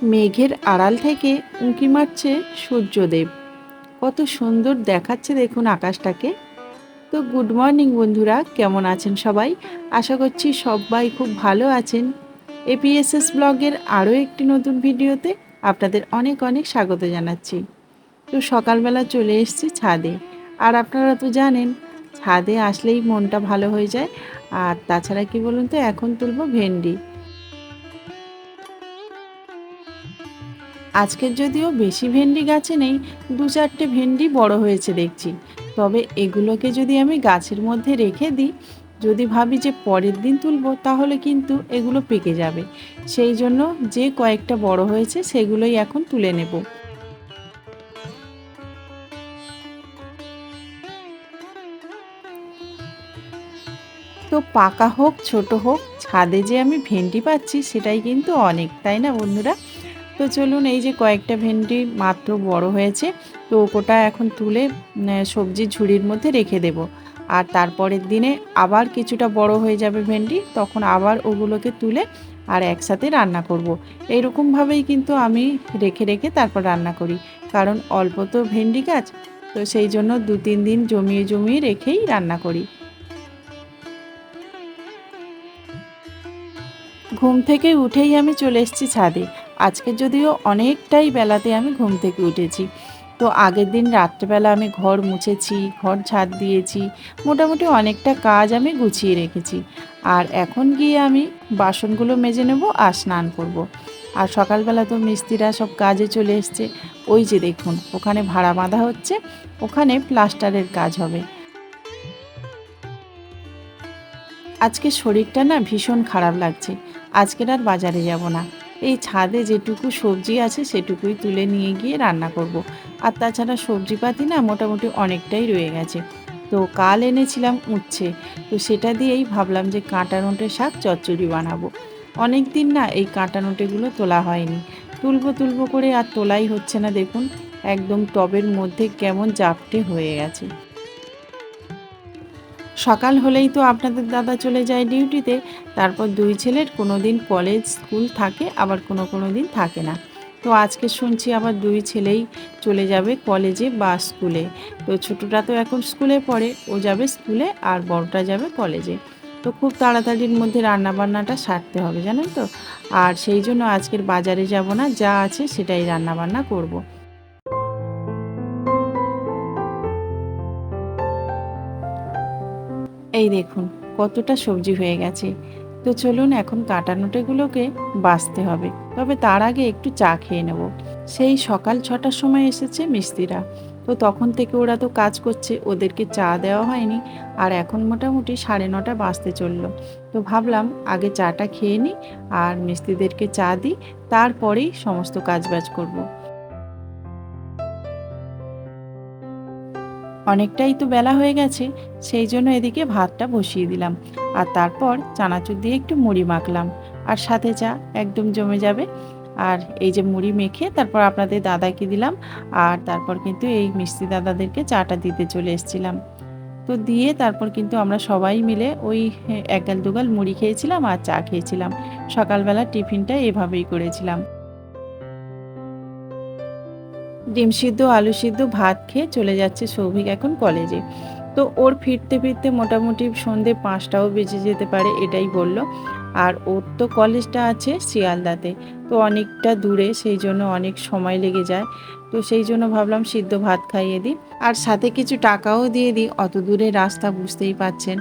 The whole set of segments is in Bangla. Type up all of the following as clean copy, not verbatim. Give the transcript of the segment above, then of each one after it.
মেঘের আড়াল থেকে উঁকি মারছে সূর্যদেব। কত সুন্দর দেখাচ্ছে দেখুন আকাশটাকে। তো গুড মর্নিং বন্ধুরা, কেমন আছেন সবাই? আশা করছি সবাই খুব ভালো আছেন। এপিএসএস ব্লগের আরও একটি নতুন ভিডিওতে আপনাদের অনেক অনেক স্বাগত জানাচ্ছি। তো সকালবেলা চলে এসেছি ছাদে। আর আপনারা তো জানেন, ছাদে আসলেই মনটা ভালো হয়ে যায়। আর তাছাড়া কি বলুন তো, এখন তুলবো ভেন্ডি। আজকের যদিও বেশি ভেন্ডি গাছে নেই, 2-4টে ভেন্ডি বড় হয়েছে দেখছি। তবে এগুলোকে যদি আমি গাছের মধ্যে রেখে দিই, যদি ভাবি যে পরের দিন তুলবো, তাহলে কিন্তু এগুলো পেকে যাবে। সেই জন্য যে কয়েকটা বড় হয়েছে সেগুলোই এখন তুলে নেব। তো পাকা হোক ছোট হোক, ছাদে যে আমি ভেন্ডি পাচ্ছি সেটাই কিন্তু অনেক, তাই না বন্ধুরা? তো চলুন, এই যে কয়েকটা ভেন্ডি মাত্র বড় হয়েছে, তো ওটা এখন তুলে সবজির ঝুড়ির মধ্যে রেখে দেব। আর তারপরের দিনে আবার কিছুটা বড় হয়ে যাবে ভেন্ডি, তখন আবার ওগুলোকে তুলে আর একসাথে রান্না করব। এইরকমভাবেই কিন্তু আমি রেখে রেখে তারপর রান্না করি, কারণ অল্প তো ভেন্ডি গাছ, তো সেই জন্য 2-3 দিন জমিয়ে জমিয়ে রেখেই রান্না করি। ঘুম থেকে উঠেই আমি চলে এসেছি ছাদে। আজকে যদিও অনেকটাই বেলাতে আমি ঘুম থেকে উঠেছি। তো আগের দিন রাত্রেবেলা আমি ঘর মুছেছি, ঘর ঝাড় দিয়েছি, মোটামুটি অনেকটা কাজ আমি গুছিয়ে রেখেছি। আর এখন গিয়ে আমি বাসনগুলো মেজে নেব আর স্নান করব। আর সকালবেলা তো মিস্ত্রিরা সব কাজে চলে এসছে। ওই যে দেখুন, ওখানে ভাড়া বাঁধা হচ্ছে, ওখানে প্লাস্টারের কাজ হবে। আজকে শরীরটা না ভীষণ খারাপ লাগছে। আজকের আর বাজারে যাব না। এই ছাদে যেটুকু সবজি আছে সেটুকুই তুলে নিয়ে গিয়ে রান্না করব। আর তাছাড়া সবজিপাতি না মোটামুটি অনেকটাই রয়ে গেছে। তো কাল এনেছিলাম উচ্ছে, তো সেটা দিয়েই ভাবলাম যে কাঁটা নোটে শাক চচ্চড়ি বানাবো। অনেক দিন না এই কাঁটা নোটেগুলো তোলা হয়নি। তুলবো তুলবো করে আর তোলাই হচ্ছে না দেখুন, একদম টবের মধ্যে কেমন জাপটে হয়ে গেছে। সকাল হলেই তো আপনাদের দাদা চলে যায় ডিউটিতে। তারপর দুই ছেলের কোনো দিন কলেজ স্কুল থাকে, আবার কোনো কোনো দিন থাকে না। তো আজকে শুনছি আবার দুই ছেলেই চলে যাবে কলেজে বা স্কুলে। তো ছোটোটা তো এখন স্কুলে পড়ে, ও যাবে স্কুলে, আর বড়টা যাবে কলেজে। তো খুব তাড়াতাড়ির মধ্যে রান্নাবান্নাটা সারতে হবে জানেন তো। আর সেই জন্য আজকের বাজারে যাব না, যা আছে সেটাই রান্নাবান্না করব। এই দেখুন কতটা সবজি হয়ে গেছে। তো চলুন এখন কাটা নোটেগুলোকে বাছতে হবে, তবে তার আগে একটু চা খেয়ে নেব। সেই সকাল 6টার সময় এসেছে মিস্ত্রিরা, তো তখন থেকে ওরা তো কাজ করছে, ওদেরকে চা দেওয়া হয়নি। আর এখন মোটামুটি 9:30 বাজতে চললো। তো ভাবলাম আগে চাটা খেয়ে নিই, আর মিস্ত্রিদেরকে চা দিই, তারপরেই সমস্ত কাজবাজ করব। অনেকটাই তো বেলা হয়ে গেছে, সেই জন্য এদিকে ভাতটা বসিয়ে দিলাম। আর তারপর চানাচুর দিয়ে একটু মুড়ি মাখলাম, আর সাথে চা, একদম জমে যাবে। আর এই যে মুড়ি মেখে তারপর আপনাদের দাদাকে দিলাম। আর তারপর কিন্তু এই মিষ্টি দাদাদেরকে চাটা দিতে চলে এসেছিলাম। তো দিয়ে তারপর কিন্তু আমরা সবাই মিলে ওই এক গাল দুগাল মুড়ি খেয়েছিলাম আর চা খেয়েছিলাম। সকালবেলা টিফিনটা এভাবেই করেছিলাম। ডিম সিদ্ধ আলু সিদ্ধ ভাত খেয়ে চলে যাচ্ছে সৌভিক এখন কলেজে। তো ওর ফিরতে ফিরতে মোটামুটি সন্ধে 5টাও বেজে যেতে পারে, এটাই বলল। আর ওর তো কলেজটা আছে শিয়ালদাতে, তো অনেকটা দূরে, সেই জন্য অনেক সময় লেগে যায়। তো সেই জন্য ভাবলাম সিদ্ধ ভাত খাইয়ে দিই, আর সাথে কিছু টাকাও দিয়ে দিই, অত দূরে রাস্তা বুঝতেই পাচ্ছেন।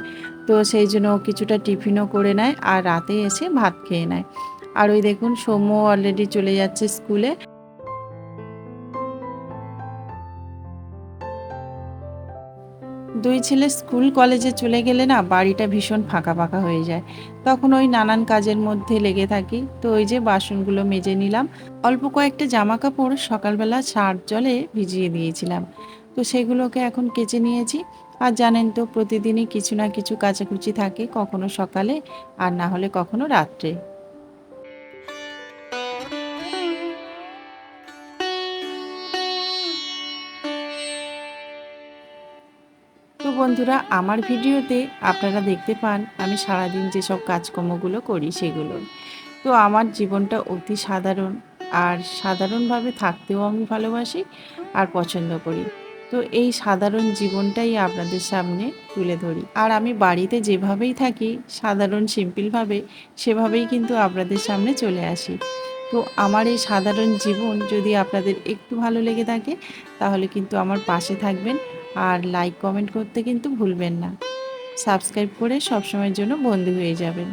তো সেই জন্য ও কিছুটা টিফিনও করে নেয় আর রাতে এসে ভাত খেয়ে নেয়। আর ওই দেখুন সৌম্য অলরেডি চলে যাচ্ছে স্কুলে। দুই ছেলে স্কুল কলেজে চলে গেলে না বাড়িটা ভীষণ ফাঁকা ফাঁকা হয়ে যায়। তখন ওই নানান কাজের মধ্যে লেগে থাকি। তো ওই যে বাসনগুলো মেজে নিলাম। অল্প কয়েকটা জামা কাপড় সকালবেলা সার্ফ জলে ভিজিয়ে দিয়েছিলাম, তো সেগুলোকে এখন কেচে নিয়েছি। আর জানেন তো প্রতিদিনই কিছু না কিছু কাচাকুচি থাকে, কখনো সকালে আর না হলে কখনো রাত্রে। তো বন্ধুরা, আমার ভিডিওতে আপনারা দেখতে পান আমি সারাদিন যেসব কাজকর্মগুলো করি সেগুলো। তো আমার জীবনটা অতি সাধারণ, আর সাধারণভাবে থাকতেও আমি ভালোবাসি আর পছন্দ করি। তো এই সাধারণ জীবনটাই আপনাদের সামনে তুলে ধরি। আর আমি বাড়িতে যেভাবেই থাকি সাধারণ সিম্পলভাবে, সেভাবেই কিন্তু আপনাদের সামনে চলে আসি। তো আমার এই সাধারণ জীবন যদি আপনাদের একটু ভালো লেগে থাকে তাহলে কিন্তু আমার পাশে থাকবেন আর লাইক কমেন্ট করতে কিন্তু ভুলবেন না। সাবস্ক্রাইব করে সবসময়ের জন্য বন্ধু হয়ে যাবেন।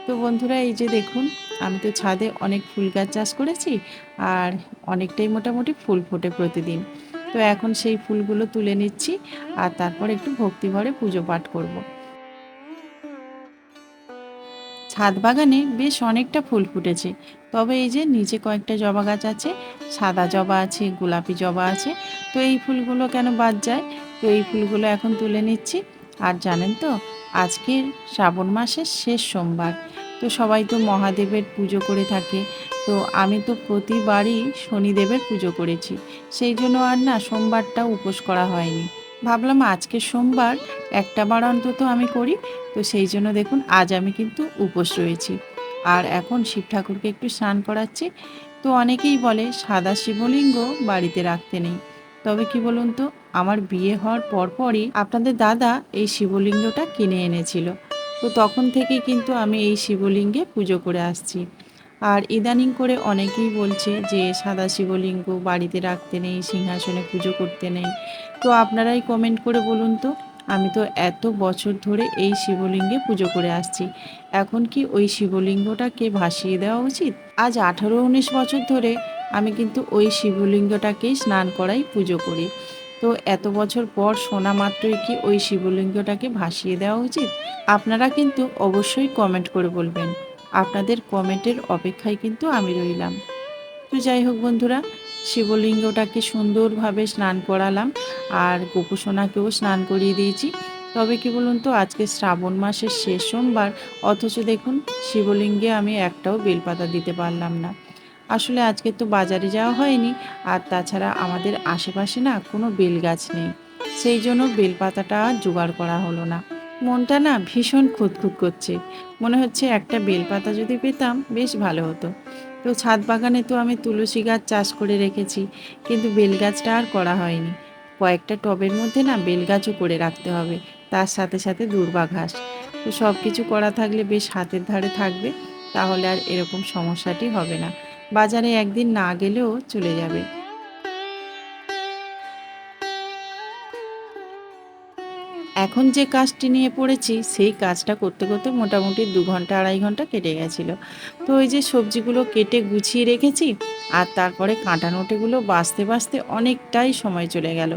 তো বন্ধুরা এই যে দেখুন, আমি তো ছাদে অনেক ফুল গাছ চাষ করেছি আর অনেকটাই মোটামুটি ফুল ফোটে প্রতিদিন। তো এখন সেই ফুলগুলো তুলে নিচ্ছি আর তারপর একটু ভক্তিভরে পুজো পাঠ করব। ছাদ বাগানে বেশ অনেকটা ফুল ফুটেছে, তবে এই যে নিচে কয়েকটা জবা গাছ আছে, সাদা জবা আছে, গোলাপি জবা আছে। তো এই ফুলগুলো কেন বাদ যায়? তো এই ফুলগুলো এখন তুলে নিচ্ছি। আর জানেন তো, আজকে শ্রাবণ মাসের শেষ সোমবার। তো সবাই তো মহাদেবের পুজো করে থাকে। তো আমি তো প্রতিবারই শনিদেবের পুজো করেছি, সেই জন্য আর না সোমবারটা উপোস করা হয়নি। ভাবলাম আজকে সোমবার একটা বার অন্তত আমি করি। তো সেই জন্য দেখুন আজ আমি কিন্তু উপোস রয়েছি। আর এখন শিব ঠাকুরকে একটু স্নান করাচ্ছি। তো অনেকেই বলে সাদা শিবলিঙ্গ বাড়িতে রাখতে নেই, তবে কি বলুন তো, আমার বিয়ে হওয়ার পরপরই আপনাদের দাদা এই শিবলিঙ্গটা কিনে এনেছিল। তো তখন থেকেই কিন্তু আমি এই শিবলিঙ্গে পুজো করে আসছি। আর ইদানিং করে অনেকেই বলছে যে সাদা শিবলিঙ্গ বাড়িতে রাখতে নেই, সিংহাসনে পুজো করতে নেই। তো আপনারাই কমেন্ট করে বলুন তো, আমি তো এত বছর ধরে এই শিবলিঙ্গে পুজো করে আসছি, এখন কি ওই শিবলিঙ্গটাকে ভাসিয়ে দেওয়া উচিত? আজ 18-19 বছর ধরে আমি কিন্তু ওই শিবলিঙ্গটাকেই স্নান করাই পুজো করি। তো এত বছর পর শোনা মাত্রই কি ওই শিবলিঙ্গটাকে ভাসিয়ে দেওয়া উচিত? আপনারা কিন্তু অবশ্যই কমেন্ট করে বলবেন। আপনাদের কমেন্টের অপেক্ষায় কিন্তু আমি রইলাম। তো যাই হোক বন্ধুরা, শিবলিঙ্গটাকে সুন্দরভাবে স্নান করালাম আর গোপুসোনাকেও স্নান করিয়ে দিয়েছি। তবে কি বলুন তো, আজকে শ্রাবণ মাসের শেষ সোমবার, অথচ দেখুন শিবলিঙ্গে আমি একটাও বেলপাতা দিতে পারলাম না। আসলে আজকে তো বাজারে যাওয়া হয়নি, আর তাছাড়া আমাদের আশেপাশে না কোনো বেল গাছ নেই, সেই জন্য বেলপাতাটা জোগাড় করা হলো না। মনটা না ভীষণ খুঁতখুত করছে, মনে হচ্ছে একটা বেলপাতা যদি পেতাম বেশ ভালো হতো। তো ছাদ বাগানে তো আমি তুলসী গাছ চাষ করে রেখেছি, কিন্তু বেল গাছটা আর করা হয়নি। কয়েকটা টবের মধ্যে না বেল গাছও করে রাখতে হবে, তার সাথে সাথে দূর্বা ঘাস। তো সব কিছু করা থাকলে বেশ হাতের ধারে থাকবে, তাহলে আর এরকম সমস্যাটি হবে না, বাজারে একদিন না গেলেও চলে যাবে। এখন যে কাজটি নিয়ে পড়েছি সেই কাজটা করতে করতে মোটামুটি 2 ঘন্টা 2.5 ঘন্টা কেটে গেছিলো। তো ওই যে সবজিগুলো কেটে গুছিয়ে রেখেছি আর তারপরে কাঁটা নোটেগুলো বাছতে বাছতে অনেকটাই সময় চলে গেল।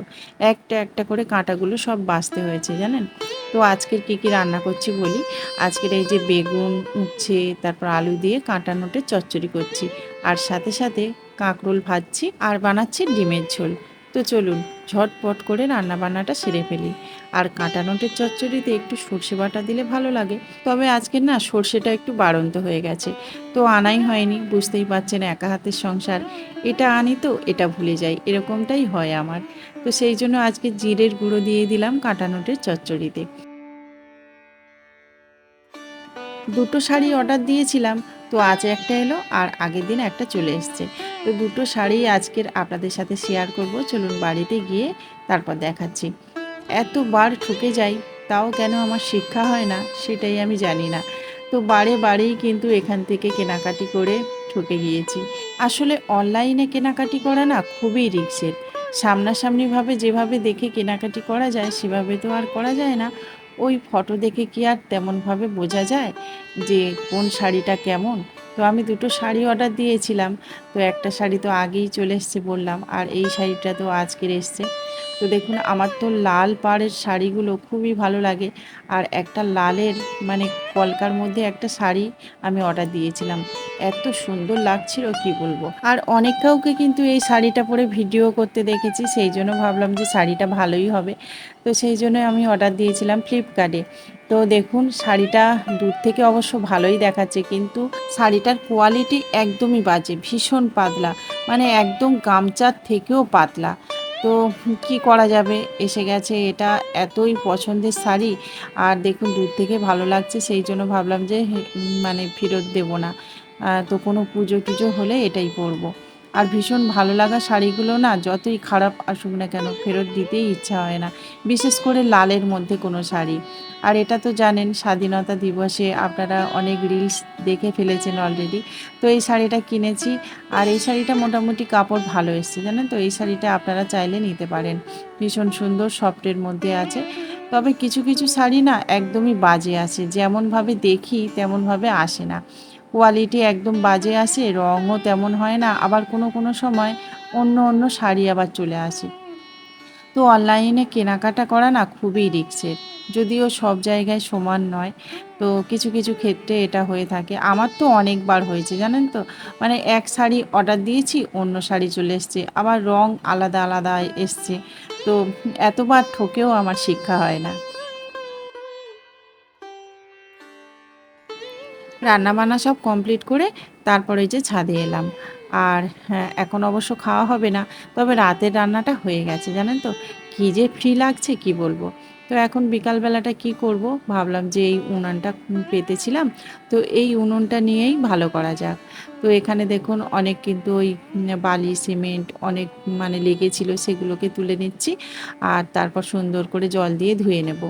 একটা একটা করে কাঁটাগুলো সব বাছতে হয়েছে জানেন। তো আজকের কী কী রান্না করছি বলি। আজকের এই যে বেগুন, উচ্ছে, তারপর আলু দিয়ে কাঁটা নোটের চচ্চড়ি করছি, আর সাথে সাথে কাঁকরোল ভাজছি আর বানাচ্ছি ডিমের ঝোল। তো চলুন ঝটপট করে রান্না বান্নাটা সেরে ফেলি। আর কাঁটা নোটের চচ্চড়িতে একটু সর্ষে বাটা দিলে ভালো লাগে, তবে আজকে না সর্ষেটা একটু বাড়ন্ত হয়ে গেছে, তো আনাই হয়নি। বুঝতেই পারছেন একা হাতের সংসার, এটা আনি তো এটা ভুলে যাই, এরকমটাই হয় আমার। তো সেই জন্য আজকে জিরের গুঁড়ো দিয়ে দিলাম কাঁটা নোটের চচ্চড়িতে। দুটো শাড়ি অর্ডার দিয়েছিলাম, তো আজ একটা এলো আর আগের দিন একটা চলে এসছে। তো দুটো শাড়ি আজকের আপনাদের সাথে শেয়ার করব, চলুন বাড়িতে গিয়ে তারপর দেখাচ্ছি। এতবার ঠকে যাই, তাও কেন আমার শিক্ষা হয় না সেটাই আমি জানি না। তো বারে বারেই কিন্তু এখান থেকে কেনাকাটি করে ঠকে গিয়েছি। আসলে অনলাইনে কেনাকাটি করা না খুবই রিস্কের। সামনাসামনিভাবে যেভাবে দেখে কেনাকাটি করা যায় সেভাবে তো আর করা যায় না। ওই ফটো দেখে কি আর তেমনভাবে বোঝা যায় যে কোন শাড়িটা কেমন? তো আমি দুটো শাড়ি অর্ডার দিয়েছিলাম। তো একটা শাড়ি তো আগেই চলে এসছে বললাম, আর এই শাড়িটা তো আজকের এসছে। তো দেখুন আমার তো লাল পাড়ের শাড়িগুলো খুবই ভালো লাগে, আর একটা লালের মানে কলকার মধ্যে একটা শাড়ি আমি অর্ডার দিয়েছিলাম। এত সুন্দর লাগছিল কি বলবো। আর অনেক কাউকে কিন্তু এই শাড়িটা পরে ভিডিও করতে দেখেছি, সেই জন্য ভাবলাম যে শাড়িটা ভালোই হবে। তো সেই জন্য আমি অর্ডার দিয়েছিলাম ফ্লিপকার্টে। তো দেখুন শাড়িটা দূর থেকে অবশ্য ভালোই দেখাচ্ছে, কিন্তু শাড়িটার কোয়ালিটি একদমই বাজে, ভীষণ পাতলা, মানে একদম গামছার থেকেও পাতলা। তো কি করা যাবে, এসে গেছে এটা, এতই পছন্দের শাড়ি। আর দেখুন দূর থেকে ভালো লাগছে, সেই জন্য ভাবলাম যে মানে ফেরত দেব না। তো কোনো পুজো টুজো হলে এটাই পরবো। আর ভীষণ ভালো লাগা শাড়িগুলো না যতই খারাপ আসুক না কেন ফেরত দিতেই ইচ্ছা হয় না, বিশেষ করে লালের মধ্যে কোনো শাড়ি। আর এটা তো জানেন স্বাধীনতা দিবসে আপনারা অনেক রিলস দেখে ফেলেছেন অলরেডি। তো এই শাড়িটা কিনেছি, আর এই শাড়িটা মোটামুটি কাপড় ভালো এসছে জানেন তো। এই শাড়িটা আপনারা চাইলে নিতে পারেন, ভীষণ সুন্দর সফটের মধ্যে আছে। তবে কিছু কিছু শাড়ি না একদমই বাজে আসে, যেমনভাবে দেখি তেমনভাবে আসে না, কোয়ালিটি একদম বাজে আসে, রঙও তেমন হয় না, আবার কোনো কোনো সময় অন্য অন্য শাড়ি আবার চলে আসে। তো অনলাইনে কেনাকাটা করা না খুবই রিস্কের, যদিও সব জায়গায় সমান নয়। তো কিছু কিছু ক্ষেত্রে এটা হয়ে থাকে, আমার তো অনেকবার হয়েছে জানেন তো। মানে এক শাড়ি অর্ডার দিয়েছি, অন্য শাড়ি চলে এসছে, আবার রং আলাদা আলাদা এসছে। তো এতবার ঠকেও আমার শিক্ষা হয় না। রান্নাবান্না সব কমপ্লিট করে তারপরে এই যে ছাদে এলাম। আর হ্যাঁ, এখন অবশ্য খাওয়া হবে না, তবে রাতের রান্নাটা হয়ে গেছে জানেন তো। কী যে ফ্রি লাগছে কি বলবো। তো এখন বিকালবেলাটা কি করব, ভাবলাম যে এই উনানটা পেতেছিলাম, তো এই উনুনটা নিয়েই ভালো করা যাক। তো এখানে দেখুন অনেক কিন্তু ওই বালি সিমেন্ট অনেক মানে লেগেছিল, সেগুলোকে তুলে নিচ্ছি। আর তারপর সুন্দর করে জল দিয়ে ধুয়ে নেব।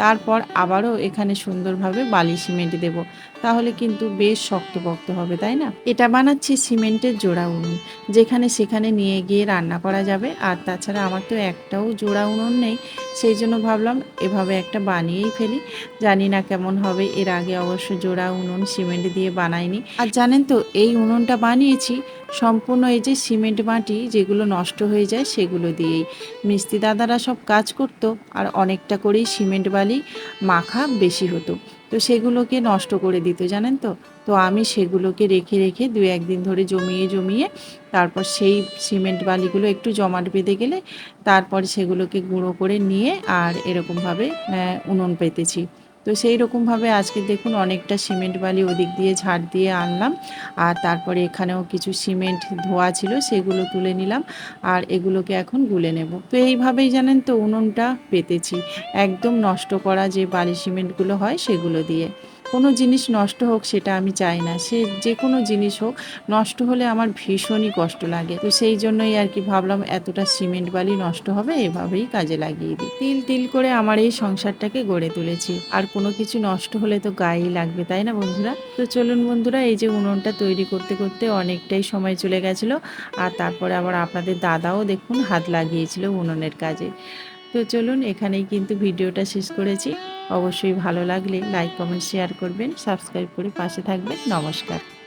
তারপর আবারও এখানে সুন্দরভাবে বালি সিমেন্ট দেব, তাহলে কিন্তু বেশ শক্তপোক্ত হবে, তাই না? এটা বানাচ্ছি সিমেন্টের জোড়া উনুন, যেখানে সেখানে নিয়ে গিয়ে রান্না করা যাবে। আর তাছাড়া আমার তো একটাও জোড়া উনুন নেই, সেই জন্য ভাবলাম এভাবে একটা বানিয়েই ফেলি। জানি না কেমন হবে, এর আগে অবশ্য জোড়া উনুন সিমেন্ট দিয়ে বানাইনি। আর জানেন তো এই উনুনটা বানিয়েছি সম্পূর্ণ এই যে সিমেন্ট মাটি যেগুলো নষ্ট হয়ে যায় সেগুলো দিয়েই। মিস্ত্রি দাদারা সব কাজ করতো, আর অনেকটা করেই সিমেন্ট বালি মাখা বেশি হতো, তো সেগুলোকে নষ্ট করে দিত জানেন তো। তো আমি সেগুলোকে রেখে রেখে দু একদিন ধরে জমিয়ে জমিয়ে তারপর সেই সিমেন্ট বালিগুলো একটু জমাট বেঁধে গেলে তারপর সেগুলোকে গুঁড়ো করে নিয়ে আর এরকমভাবে উনুন পেতেছি। তো সেই রকমভাবে আজকে দেখুন অনেকটা সিমেন্ট বালি ওদিক দিয়ে ঝাড় দিয়ে আনলাম। আর তারপরে এখানেও কিছু সিমেন্ট ধোয়া ছিল, সেগুলো তুলে নিলাম। আর এগুলোকে এখন গুলে নেব। তো এইভাবেই জানেন তো উনুনটা পেতেছি, একদম নষ্ট করা যে বালি সিমেন্টগুলো হয় সেগুলো দিয়ে। কোনো জিনিস নষ্ট হোক সেটা আমি চাই না, সে যে কোনো জিনিস হোক, নষ্ট হলে আমার ভীষণই কষ্ট লাগে। তো সেই জন্যই আর কি ভাবলাম এতটা সিমেন্ট বালি নষ্ট হবে, এভাবেই কাজে লাগিয়ে দিই। তিল তিল করে আমার এই সংসারটাকে গড়ে তুলেছি, আর কোনো কিছু নষ্ট হলে তো গায়েই লাগবে, তাই না বন্ধুরা? তো চলুন বন্ধুরা, এই যে উনুনটা তৈরি করতে করতে অনেকটাই সময় চলে গেছিলো। আর তারপরে আবার আপনাদের দাদাও দেখুন হাত লাগিয়েছিল উনুনের কাজে। তো চলুন এখানেই কিন্তু ভিডিওটা শেষ করেছি। অবশ্যই ভালো লাগলে লাইক কমেন্ট শেয়ার করবেন, সাবস্ক্রাইব করে পাশে থাকবেন। নমস্কার।